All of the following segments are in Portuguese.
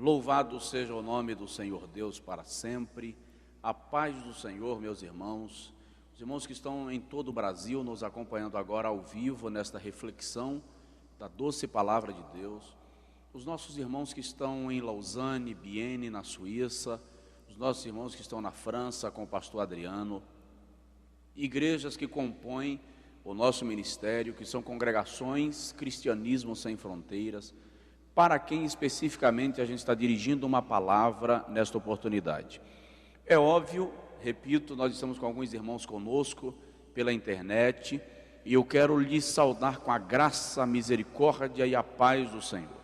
Louvado seja o nome do Senhor Deus para sempre. A paz do Senhor, meus irmãos. Os irmãos que estão em todo o Brasil nos acompanhando agora ao vivo nesta reflexão da doce palavra de Deus. Os nossos irmãos que estão em Lausanne, Bienne, na Suíça. Os nossos irmãos que estão na França com o pastor Adriano. Igrejas que compõem o nosso ministério, que são congregações Cristianismo Sem Fronteiras, para quem especificamente a gente está dirigindo uma palavra nesta oportunidade. É óbvio, repito, nós estamos com alguns irmãos conosco pela internet, e eu quero lhes saudar com a graça, a misericórdia e a paz do Senhor,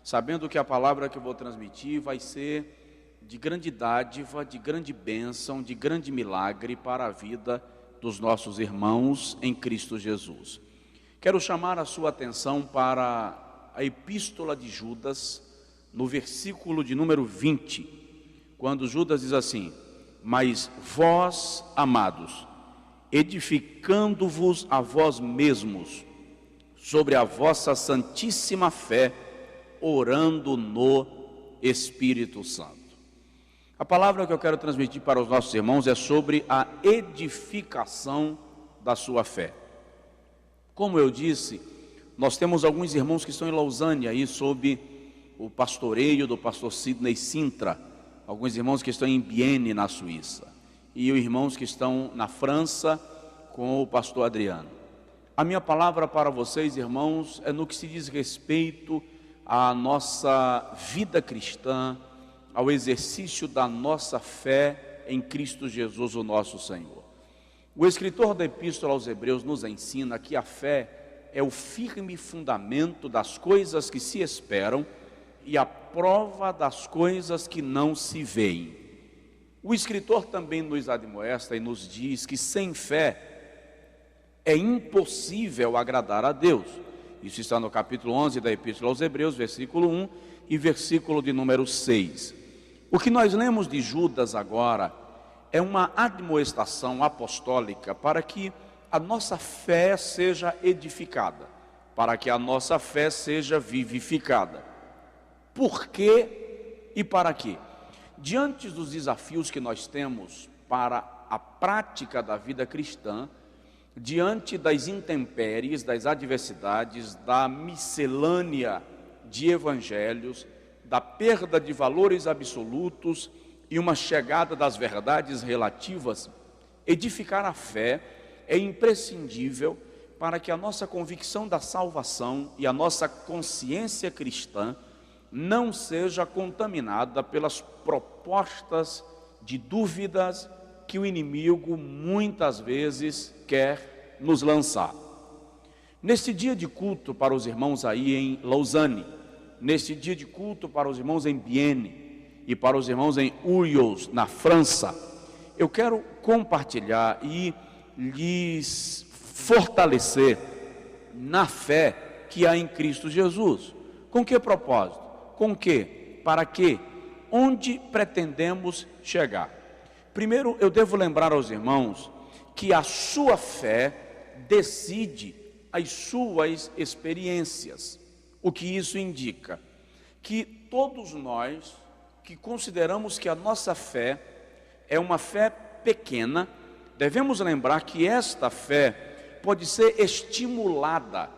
sabendo que a palavra que eu vou transmitir vai ser de grande dádiva, de grande bênção, de grande milagre para a vida dos nossos irmãos em Cristo Jesus. Quero chamar a sua atenção para a epístola de Judas, no versículo de número 20, quando Judas diz assim: mas vós, amados, edificando-vos a vós mesmos sobre a vossa santíssima fé, orando no Espírito Santo. A palavra que eu quero transmitir para os nossos irmãos é sobre a edificação da sua fé. Como eu disse, nós temos alguns irmãos que estão em Lausanne, aí sob o pastoreio do pastor Sidney Sintra, alguns irmãos que estão em Bienne, na Suíça, e os irmãos que estão na França com o pastor Adriano. A minha palavra para vocês, irmãos, é no que se diz respeito à nossa vida cristã, ao exercício da nossa fé em Cristo Jesus, o nosso Senhor. O escritor da Epístola aos Hebreus nos ensina que a fé é o firme fundamento das coisas que se esperam e a prova das coisas que não se veem. O escritor também nos admoesta e nos diz que sem fé é impossível agradar a Deus. Isso está no capítulo 11 da Epístola aos Hebreus, versículo 1 e versículo de número 6. O que nós lemos de Judas agora é uma admoestação apostólica para que a nossa fé seja edificada, para que a nossa fé seja vivificada. Por quê e para quê? Diante dos desafios que nós temos para a prática da vida cristã, diante das intempéries, das adversidades, da miscelânea de evangelhos, da perda de valores absolutos e uma chegada das verdades relativas, edificar a fé é imprescindível para que a nossa convicção da salvação e a nossa consciência cristã não seja contaminada pelas propostas de dúvidas que o inimigo muitas vezes quer nos lançar. Neste dia de culto para os irmãos aí em Lausanne, neste dia de culto para os irmãos em Bienne e para os irmãos em Uyos, na França, eu quero compartilhar e lhes fortalecer na fé que há em Cristo Jesus. Com que propósito? Com que? Para quê? Onde pretendemos chegar? Primeiro, eu devo lembrar aos irmãos que a sua fé decide as suas experiências. O que isso indica? Que todos nós que consideramos que a nossa fé é uma fé pequena, devemos lembrar que esta fé pode ser estimulada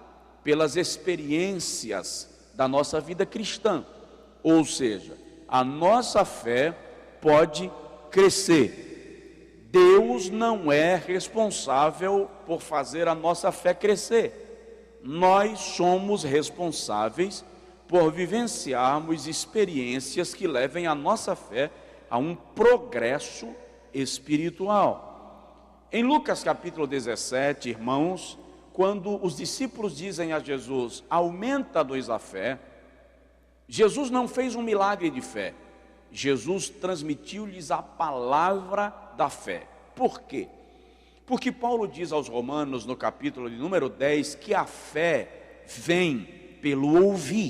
pelas experiências da nossa vida cristã, ou seja, a nossa fé pode crescer. Deus não é responsável por fazer a nossa fé crescer. Nós somos responsáveis por vivenciarmos experiências que levem a nossa fé a um progresso espiritual. Em Lucas capítulo 17, irmãos, quando os discípulos dizem a Jesus: aumenta-nos a fé, Jesus não fez um milagre de fé, Jesus transmitiu-lhes a palavra da fé. Por quê? Porque Paulo diz aos Romanos no capítulo de número 10 que a fé vem pelo ouvir